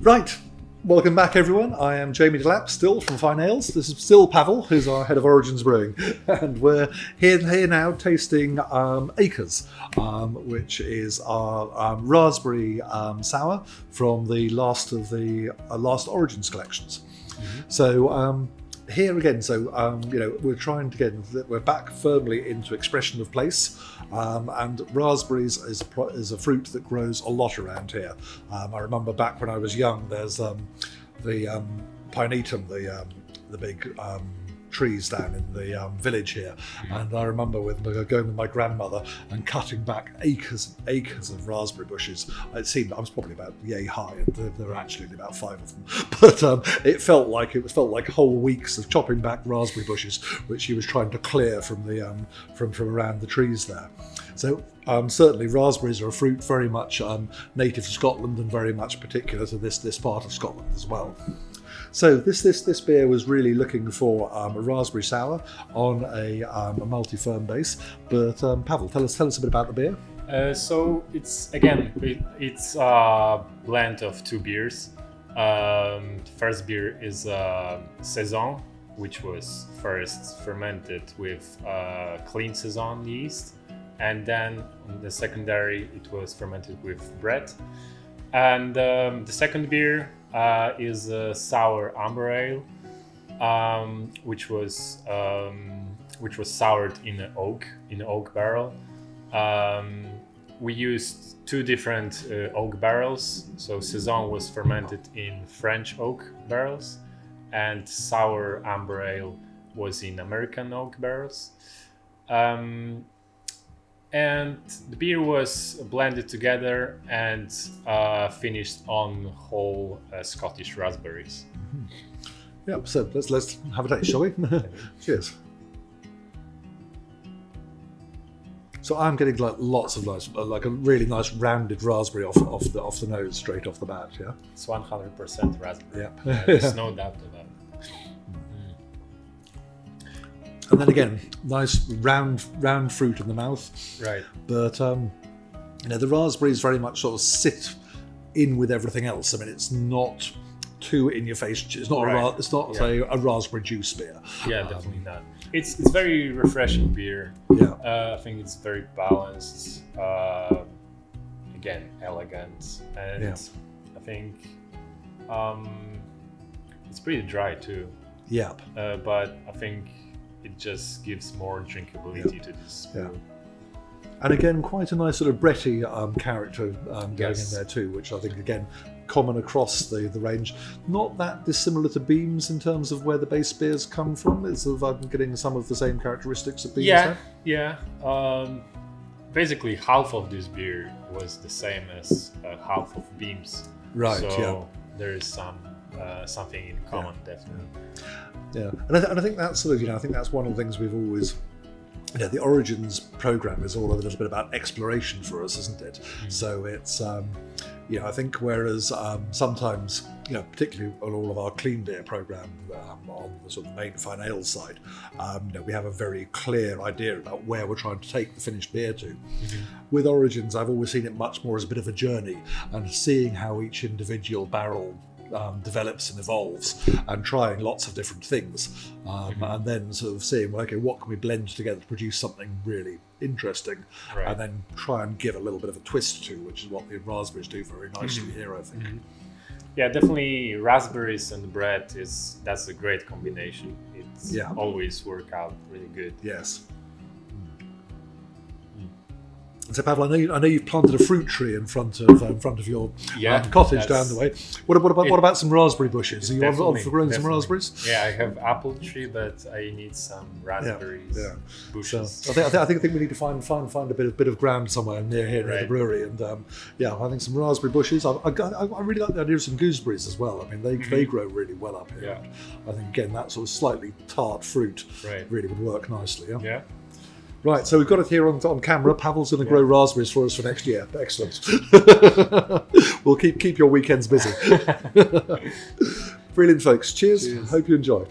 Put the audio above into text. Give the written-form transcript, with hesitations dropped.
Right, welcome back everyone. I am Jamie Delap, still from Fyne Ales. This is still Pawel, who's our head of Origins Brewing. And we're here now tasting Acres, which is our raspberry sour from the last of the last Origins collections. Mm-hmm. So here again, we're trying to get, we're back firmly into expression of place, and raspberries is a fruit that grows a lot around here. I remember back when I was young, there's the pinetum, the big trees down in the village here, and I remember going with my grandmother and cutting back acres and acres of raspberry bushes. It seemed I was probably about yay high, and there were actually only about 5 of them, but it felt like whole weeks of chopping back raspberry bushes, which she was trying to clear from the from around the trees there. So certainly raspberries are a fruit very much native to Scotland and very much particular to this part of Scotland as well. So this beer was really looking for a raspberry sour on a multi-ferm base. But Pawel, tell us a bit about the beer. So it's a blend of 2 beers. First beer is Saison, which was first fermented with clean Saison yeast, and then the secondary it was fermented with bread. And the second beer is a sour amber ale, which was soured in an oak barrel. We used 2 different oak barrels. So Saison was fermented in French oak barrels, and sour amber ale was in American oak barrels. And the beer was blended together and finished on whole Scottish raspberries. Mm-hmm. Yeah, so let's have a taste, shall we? Cheers. So I'm getting lots of nice, like a really nice rounded raspberry off the nose, straight off the bat. Yeah, it's 100% raspberry. Yeah, there's no doubt about it. And then again, nice round fruit in the mouth. Right. But the raspberries very much sort of sit in with everything else. I mean, it's not too in your face. It's not a raspberry juice beer. Yeah, definitely not. It's very refreshing beer. Yeah. I think it's very balanced. Again, elegant, and I think it's pretty dry too. Yeah. But I think it just gives more drinkability to this brew. And again, quite a nice sort of Bretty character going in there too, which I think again common across the range. Not that dissimilar to Beams in terms of where the base beers come from. It's sort of getting some of the same characteristics of Beams. Yeah. Basically, half of this beer was the same as half of Beams. Right. So there is something in common, definitely. Yeah, and I think that's sort of I think that's one of the things we've always. The Origins program is all a little bit about exploration for us, isn't it? Mm. So it's I think whereas sometimes particularly on all of our clean beer program on the sort of main Fyne Ales side, we have a very clear idea about where we're trying to take the finished beer to. Mm-hmm. With Origins, I've always seen it much more as a bit of a journey and seeing how each individual barrel develops and evolves, and trying lots of different things, and then sort of seeing, well, okay, what can we blend together to produce something really interesting, and then try and give a little bit of a twist to, which is what the raspberries do very nicely here, I think. Mm-hmm. Yeah, definitely raspberries and bread that's a great combination. It's always work out really good. Yes. So Pawel, I know you've planted a fruit tree in front of your cottage down the way. What about some raspberry bushes? Are you on for growing some raspberries? Yeah, I have apple tree, but I need some raspberries bushes. So I think we need to find a bit of ground somewhere near the brewery, and I think some raspberry bushes. I really like the idea of some gooseberries as well. I mean, they grow really well up here. Yeah. I think again that sort of slightly tart fruit really would work nicely. Yeah. Right, so we've got it here on camera. Pawel's going to grow raspberries for us for next year. Excellent. We'll keep your weekends busy. Brilliant, folks. Cheers. Hope you enjoy.